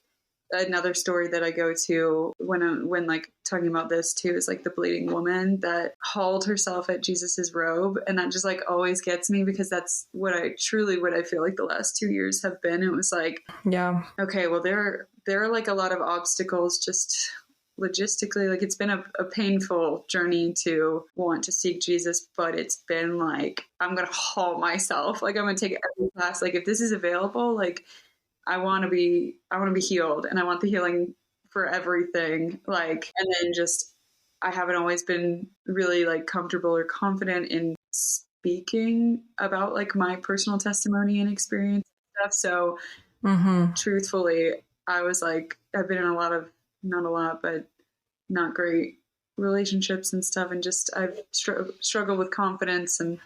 another story that I go to when like talking about this too is like the bleeding woman that hauled herself at Jesus's robe, and that just like always gets me, because that's what I feel like the last 2 years have been. It was like, yeah, okay, well there are like a lot of obstacles just logistically. Like it's been a painful journey to want to seek Jesus, but it's been like, I'm gonna haul myself, like I'm gonna take every class, like if this is available, like I want to be healed, and I want the healing for everything. Like, and then just, I haven't always been really like comfortable or confident in speaking about like my personal testimony and experience and stuff. So truthfully, I was like, I've been in a lot of, not a lot, but not great relationships and stuff. And just, I've struggled with confidence and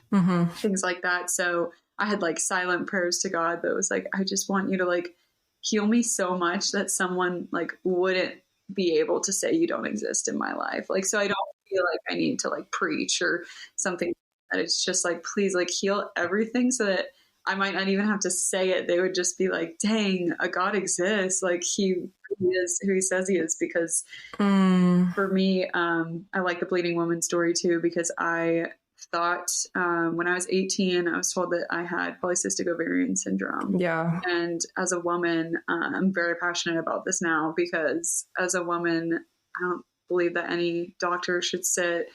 things like that. So I had like silent prayers to God that was like, I just want you to like heal me so much that someone like wouldn't be able to say you don't exist in my life. Like, so I don't feel like I need to like preach or something. That it's just like, please like heal everything, so that I might not even have to say it. They would just be like, dang, a God exists. Like he is who he says he is. Because for me, I like the bleeding woman story too, because I thought when I was 18, I was told that I had polycystic ovarian syndrome. Yeah. And as a woman, I'm very passionate about this now, because as a woman, I don't believe that any doctor should sit.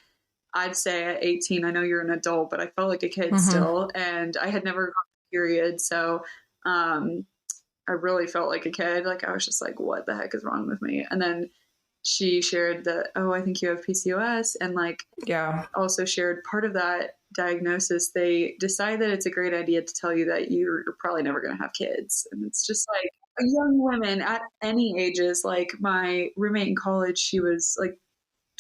I'd say at 18, I know you're an adult, but I felt like a kid still. And I had never gone through a period. So I really felt like a kid. Like I was just like, what the heck is wrong with me? And then she shared that, oh, I think you have PCOS. And like, yeah, also shared part of that diagnosis. They decide that it's a great idea to tell you that you're probably never going to have kids. And it's just like, young women at any ages, like my roommate in college, she was like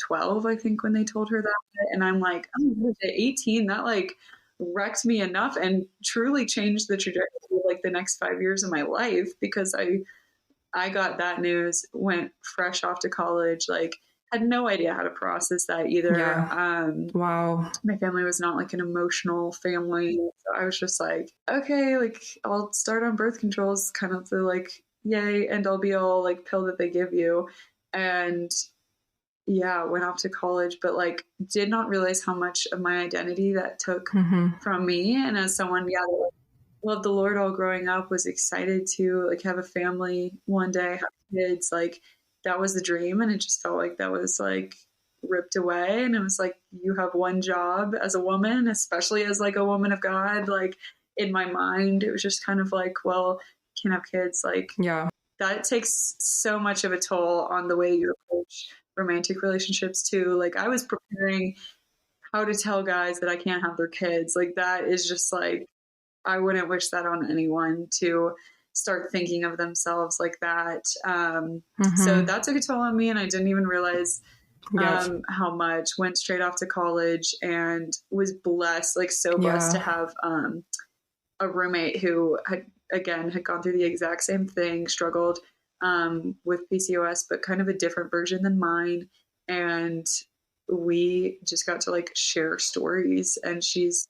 12, I think, when they told her that. And I'm like, oh, at 18, that like wrecked me enough and truly changed the trajectory of like the next 5 years of my life, because I got that news, went fresh off to college, like had no idea how to process that either. Yeah. Wow. My family was not like an emotional family. So I was just like, okay, like I'll start on birth controls, kind of the like, yay, end all be all like pill that they give you. And went off to college, but like did not realize how much of my identity that took Mm-hmm. from me. And as someone, that loved the Lord all growing up, was excited to like have a family one day, have kids, like that was the dream. And it just felt like that was like ripped away. And it was like, you have one job as a woman, especially as like a woman of God. Like in my mind, it was just kind of like, well, can't have kids. Like Yeah. that takes so much of a toll on the way you approach romantic relationships too. Like I was preparing how to tell guys that I can't have their kids. Like that is just like, I wouldn't wish that on anyone, to start thinking of themselves like that. So that took a toll on me, and I didn't even realize how much. Went straight off to college and was blessed, like so blessed to have a roommate who had gone through the exact same thing, struggled with PCOS, but kind of a different version than mine. And we just got to like share stories, and she's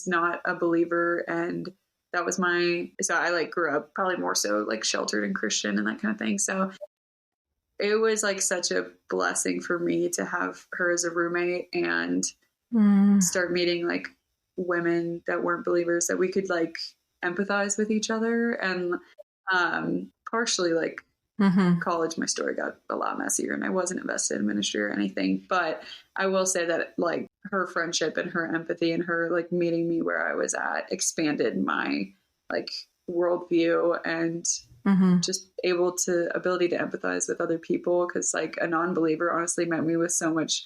not a believer, and that was so I like grew up probably more so like sheltered and Christian and that kind of thing. So it was like such a blessing for me to have her as a roommate and start meeting like women that weren't believers, that we could like empathize with each other. And partially like college, my story got a lot messier and I wasn't invested in ministry or anything. But I will say that like her friendship and her empathy and her like meeting me where I was at expanded my like worldview and just ability to empathize with other people. Cause like a non-believer honestly met me with so much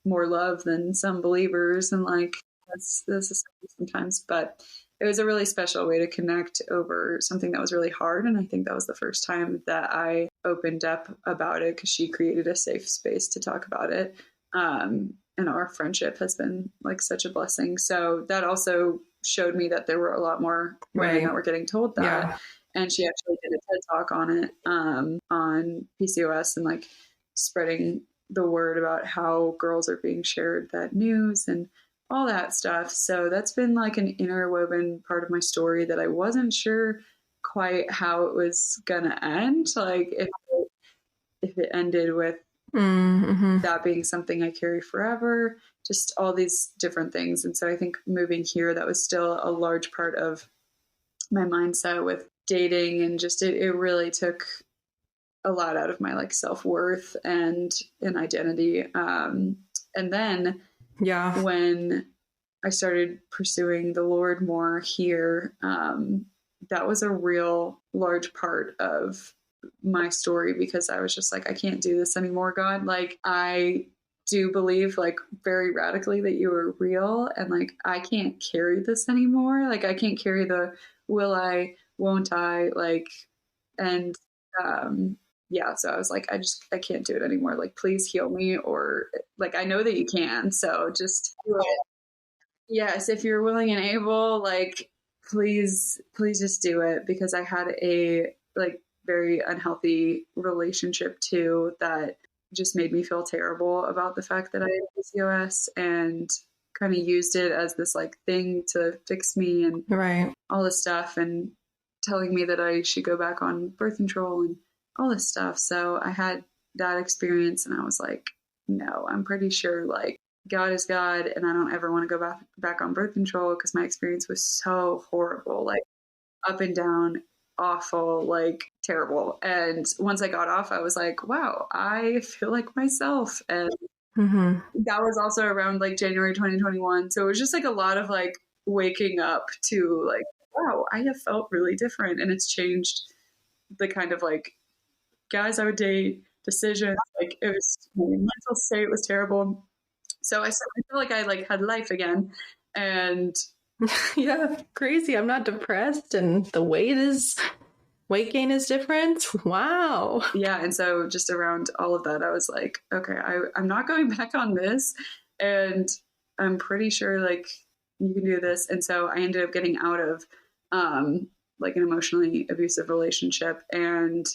more love than some believers. And like, this is sometimes, but it was a really special way to connect over something that was really hard. And I think that was the first time that I opened up about it, because she created a safe space to talk about it. And our friendship has been like such a blessing. So that also showed me that there were a lot more women that were getting told that. Yeah. And she actually did a TED talk on it, on PCOS, and like spreading the word about how girls are being shared that news and all that stuff. So that's been like an interwoven part of my story that I wasn't sure quite how it was gonna end. Like if it ended with that being something I carry forever, just all these different things. And so I think moving here, that was still a large part of my mindset with dating, and just it really took a lot out of my like self-worth and identity. And then when I started pursuing the Lord more here, that was a real large part of my story, because I was just like, I can't do this anymore, God. Like, I do believe like very radically that you are real, and like I can't carry this anymore. Like I can't carry the will I, won't I, like, and so I was like, I can't do it anymore. Like, please heal me, or like I know that you can, so just do it. Yes, if you're willing and able, like please just do it, because I had a like very unhealthy relationship too that just made me feel terrible about the fact that I had PCOS, and kind of used it as this like thing to fix me and all this stuff, and telling me that I should go back on birth control and all this stuff. So I had that experience, and I was like, no, I'm pretty sure like God is God, and I don't ever want to go back on birth control, because my experience was so horrible, like up and down, awful, like terrible. And once I got off, I was like, wow, I feel like myself. And that was also around like January 2021. So it was just like a lot of like waking up to like, wow, I have felt really different. And it's changed the kind of like guys I would date, decisions. Like it was, my mental state was terrible. So I feel like I like had life again. And yeah, crazy. I'm not depressed, and the weight gain is different. Wow. Yeah. And so just around all of that, I was like, okay, I'm not going back on this. And I'm pretty sure like you can do this. And so I ended up getting out of like an emotionally abusive relationship, and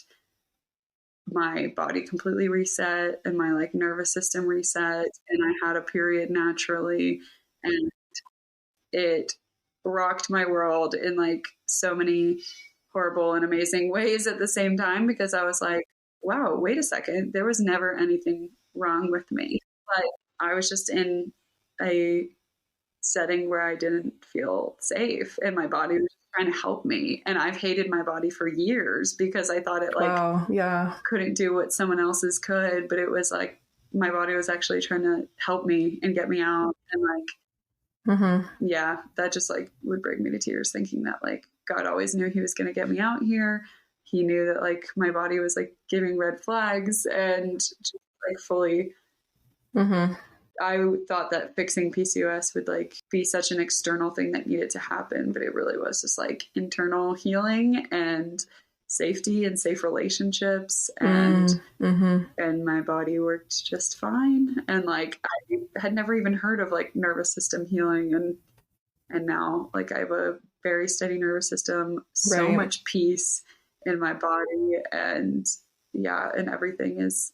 my body completely reset, and my like nervous system reset, and I had a period naturally, and it rocked my world in like so many horrible and amazing ways at the same time, because I was like, wow, wait a second, there was never anything wrong with me. But I was just in a setting where I didn't feel safe and my body was trying to help me. And I've hated my body for years because I thought it couldn't do what someone else's could. But it was like my body was actually trying to help me and get me out. And yeah, that just like would bring me to tears thinking that like God always knew he was going to get me out here. He knew that like my body was like giving red flags and just like fully. I thought that fixing PCOS would like be such an external thing that needed to happen, but it really was just like internal healing and safety and safe relationships and my body worked just fine. And like I had never even heard of like nervous system healing and now like I have a very steady nervous system, so much peace in my body and and everything is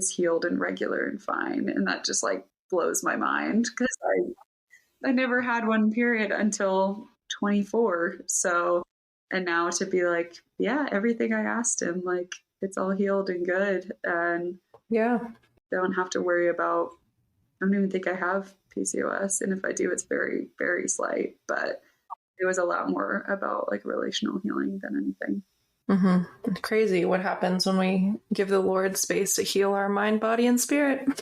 healed and regular and fine. And that just like blows my mind because I never had one period until 24. So, and now to be like, yeah, everything I asked him, like it's all healed and good. And don't have to worry about, I don't even think I have PCOS. And if I do, it's very, very slight, but it was a lot more about like relational healing than anything. It's crazy what happens when we give the Lord space to heal our mind, body, and spirit.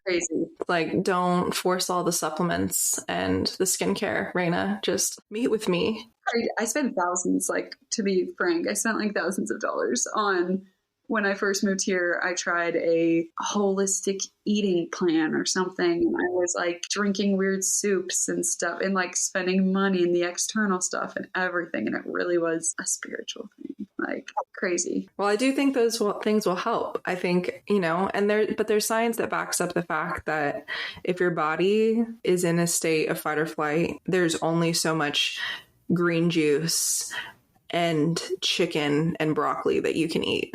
Crazy. Like, don't force all the supplements and the skincare, Raina. Just meet with me. I spent thousands, like, to be frank, I spent like thousands of dollars on when I first moved here. I tried a holistic eating plan or something. And I was like drinking weird soups and stuff and like spending money in the external stuff and everything. And it really was a spiritual thing, like crazy. Well, I do think those things will help. I think, and there's science that backs up the fact that if your body is in a state of fight or flight, there's only so much green juice and chicken and broccoli that you can eat.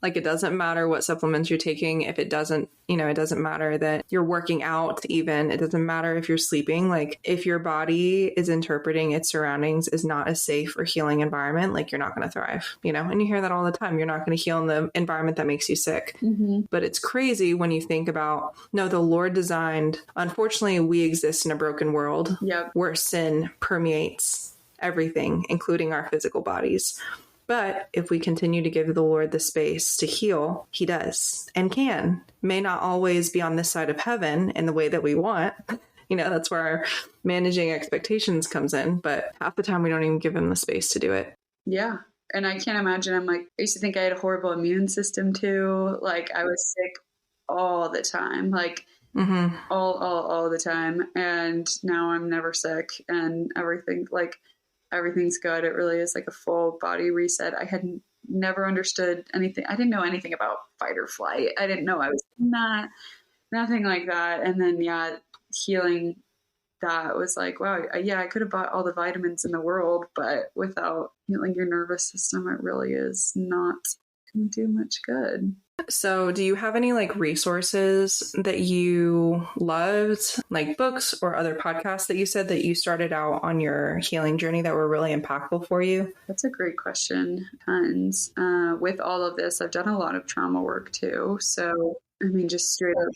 Like, it doesn't matter what supplements you're taking. If it doesn't, it doesn't matter that you're working out even. It doesn't matter if you're sleeping. Like, if your body is interpreting its surroundings as not a safe or healing environment, like, you're not going to thrive, and you hear that all the time. You're not going to heal in the environment that makes you sick. But it's crazy when you think about, no, the Lord designed, unfortunately, we exist in a broken world where sin permeates everything, including our physical bodies. But if we continue to give the Lord the space to heal, he does and can. May not always be on this side of heaven in the way that we want. That's where our managing expectations comes in. But half the time we don't even give him the space to do it. Yeah. And I can't imagine. I'm like, I used to think I had a horrible immune system too. Like I was sick all the time, like all the time. And now I'm never sick and everything, like, everything's good. It really is like a full body reset. I had never understood anything. I didn't know anything about fight or flight. I didn't know I was in that, nothing like that. And then, healing that was like, wow, I could have bought all the vitamins in the world, but without healing your nervous system, it really is not going to do much good. So do you have any like resources that you loved, like books or other podcasts that you said that you started out on your healing journey that were really impactful for you? That's a great question. Tons. With all of this, I've done a lot of trauma work too. So, I mean, just straight up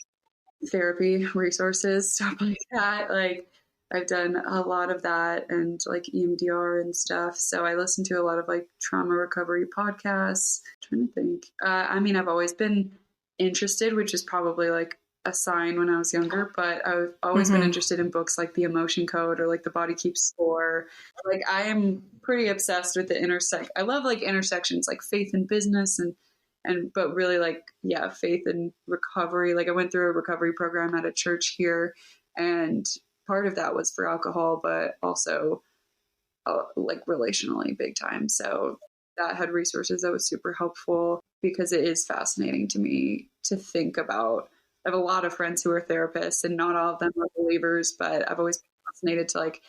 therapy resources, stuff like that. Like I've done a lot of that and like EMDR and stuff. So I listen to a lot of like trauma recovery podcasts. I'm trying to think. I've always been interested, which is probably like a sign when I was younger, but I've always been interested in books like The Emotion Code or like The Body Keeps Score. Like I am pretty obsessed with the I love like intersections, like faith and business but really like, faith and recovery. Like I went through a recovery program at a church here and part of that was for alcohol, but also like relationally big time. So that had resources that was super helpful because it is fascinating to me to think about. I have a lot of friends who are therapists and not all of them are believers, but I've always been fascinated to like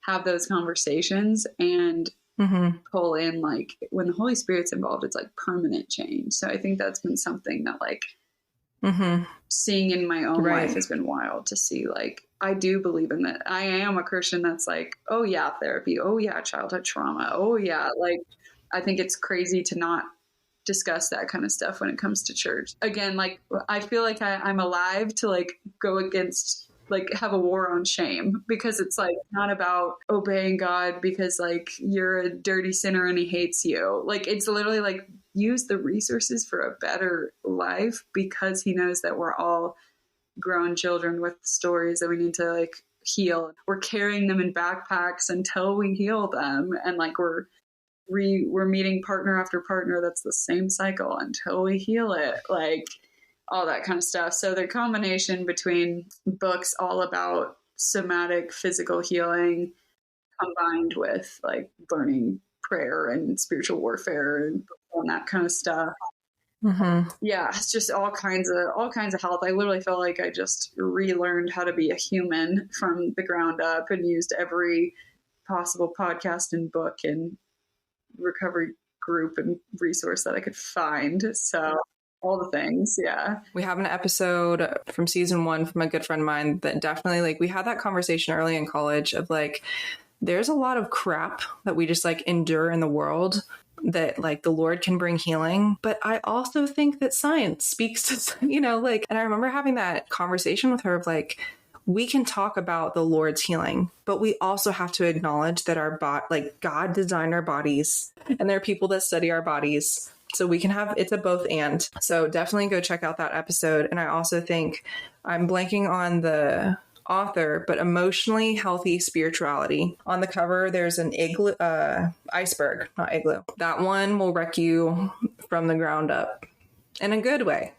have those conversations and pull in like when the Holy Spirit's involved, it's like permanent change. So I think that's been something that like seeing in my own life has been wild to see. Like, I do believe in that. I am a Christian that's like, oh yeah, therapy. Oh yeah, childhood trauma. Oh yeah. Like, I think it's crazy to not discuss that kind of stuff when it comes to church. Again, like I feel like I'm alive to like go against, like have a war on shame, because it's like not about obeying God because like you're a dirty sinner and he hates you. Like it's literally like use the resources for a better life, because he knows that we're all grown children with stories that we need to like heal. We're carrying them in backpacks until we heal them, and like we're meeting partner after partner that's the same cycle until we heal it, like all that kind of stuff. So the combination between books all about somatic physical healing combined with like learning prayer and spiritual warfare and that kind of stuff. Mm-hmm. Yeah, it's just all kinds of health. I literally felt like I just relearned how to be a human from the ground up, and used every possible podcast and book and recovery group and resource that I could find. So all the things. Yeah. We have an episode from season 1 from a good friend of mine that definitely, like, we had that conversation early in college of like, there's a lot of crap that we just like endure in the world that like the Lord can bring healing. But I also think that science speaks to, you know, like, and I remember having that conversation with her of like, we can talk about the Lord's healing, but we also have to acknowledge that like God designed our bodies, and there are people that study our bodies. So we can have, it's a both and. So definitely go check out that episode. And I also think, I'm blanking on the author, but Emotionally Healthy Spirituality. On the cover, there's an iceberg, not igloo. That one will wreck you from the ground up in a good way.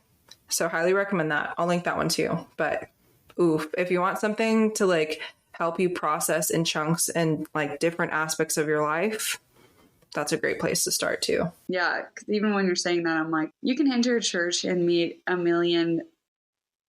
So highly recommend that. I'll link that one too. But oof, if you want something to like help you process in chunks and like different aspects of your life, that's a great place to start too. Yeah. Even when you're saying that, I'm like, you can enter a church and meet a million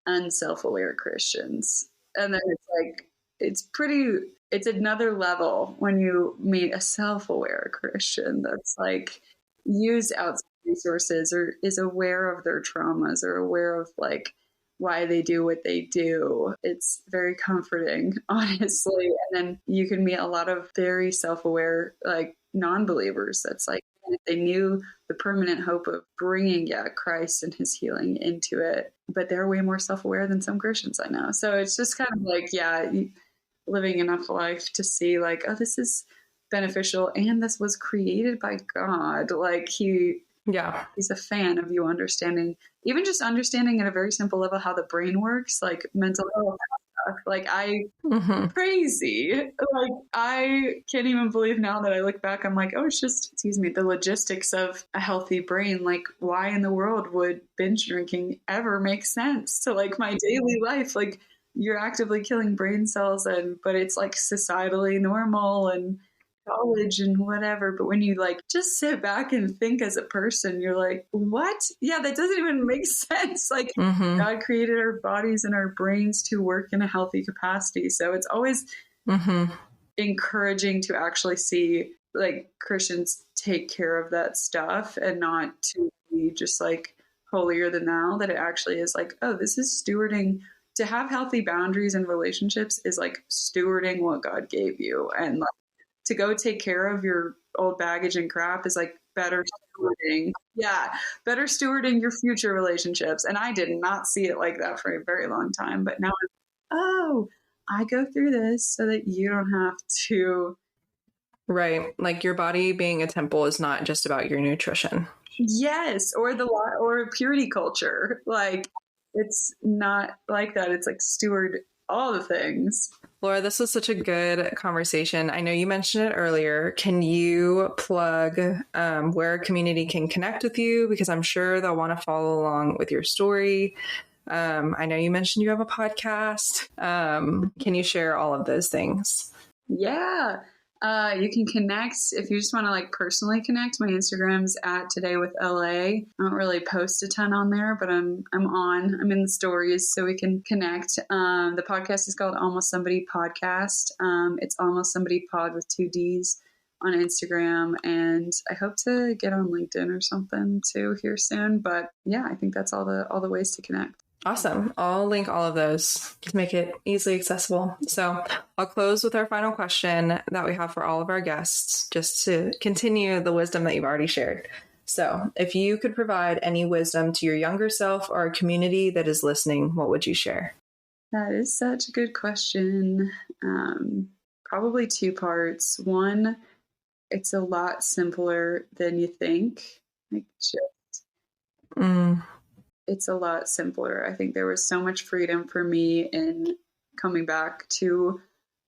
unself-aware Christians. And then it's like, it's another level when you meet a self-aware Christian that's like used outside resources or is aware of their traumas or aware of like why they do what they do. It's very comforting, honestly. And then you can meet a lot of very self-aware, like non-believers. That's like, if they knew the permanent hope of bringing, Christ and his healing into it, but they're way more self-aware than some Christians I know. So it's just kind of like, living enough life to see like, oh, this is beneficial. And this was created by God. Like he's a fan of you understanding, even just understanding at a very simple level how the brain works, like mental health stuff. Like crazy. Like I can't even believe now that I look back, I'm like, oh, it's just, the logistics of a healthy brain. Like why in the world would binge drinking ever make sense to like my daily life? Like you're actively killing brain cells but it's like societally normal and college and whatever. But when you like just sit back and think as a person, you're like, what? Yeah, that doesn't even make sense. Like God created our bodies and our brains to work in a healthy capacity. So it's always encouraging to actually see like Christians take care of that stuff and not to be just like holier than thou, that it actually is like, oh, this is stewarding. To have healthy boundaries and relationships is like stewarding what God gave you. And like, to go take care of your old baggage and crap is like better stewarding. Yeah, better stewarding your future relationships. And I did not see it like that for a very long time. But now, I go through this so that you don't have to. Right. Like your body being a temple is not just about your nutrition. Yes. Or purity culture. Like it's not like that. It's like steward all the things. Laura, this was such a good conversation. I know you mentioned it earlier. Can you plug where a community can connect with you? Because I'm sure they'll want to follow along with your story. I know you mentioned you have a podcast. Can you share all of those things? Yeah. You can connect if you just want to like personally connect. My Instagram's @todaywithla. I don't really post a ton on there, but I'm in the stories so we can connect. The podcast is called Almost Somebody Podcast. It's Almost Somebody Pod with 2 D's on Instagram, and I hope to get on LinkedIn or something too here soon. But yeah, I think that's all the ways to connect. Awesome. I'll link all of those to make it easily accessible. So I'll close with our final question that we have for all of our guests, just to continue the wisdom that you've already shared. So, if you could provide any wisdom to your younger self or a community that is listening, what would you share? That is such a good question. Probably two parts. One, it's a lot simpler than you think. Like, it's a lot simpler. I think there was so much freedom for me in coming back to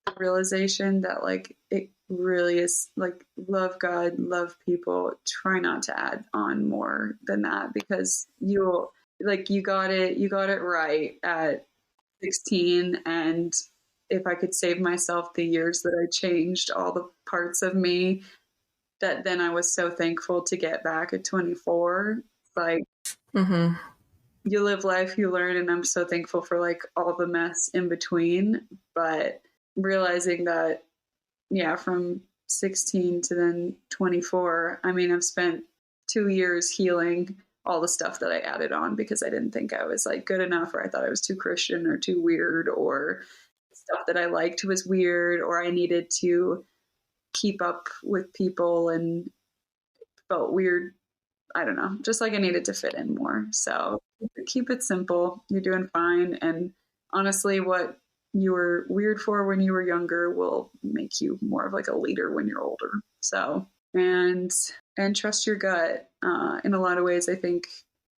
the realization that, like, it really is like, love God, love people, try not to add on more than that, because you got it right at 16. And if I could save myself the years that I changed all the parts of me, that then I was so thankful to get back at 24. Like, you live life, you learn, and I'm so thankful for like all the mess in between. But realizing that, yeah, from 16 to then 24, I mean, I've spent 2 years healing all the stuff that I added on because I didn't think I was like good enough, or I thought I was too Christian or too weird, or stuff that I liked was weird, or I needed to keep up with people and felt weird. I don't know, just like I needed to fit in more. So keep it simple. You're doing fine. And honestly, what you were weird for when you were younger will make you more of like a leader when you're older. So, and trust your gut. In a lot of ways, I think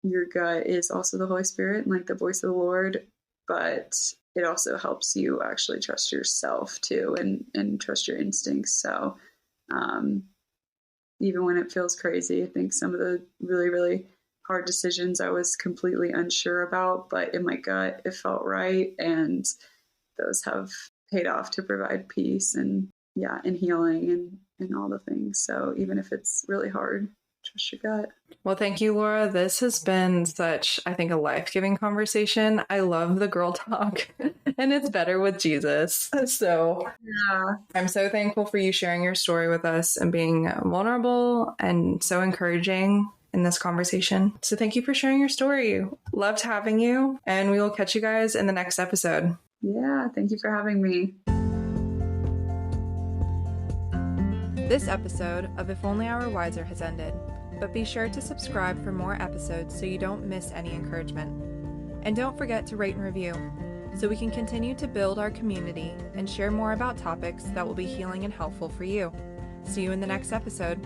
your gut is also the Holy Spirit and like the voice of the Lord, but it also helps you actually trust yourself too, and trust your instincts. So, even when it feels crazy, I think some of the really, really hard decisions I was completely unsure about, but in my gut, it felt right. And those have paid off to provide peace and healing and all the things. So even if it's really hard, trust your gut. Well, thank you, Laura. This has been such, I think, a life-giving conversation. I love the girl talk, and it's better with Jesus. So yeah. I'm so thankful for you sharing your story with us and being vulnerable and so encouraging in this conversation. So thank you for sharing your story. Loved having you, and we will catch you guys in the next episode. Yeah, thank you for having me. This episode of If Only I Were Wiser has ended, but be sure to subscribe for more episodes so you don't miss any encouragement. And don't forget to rate and review so we can continue to build our community and share more about topics that will be healing and helpful for you. See you in the next episode.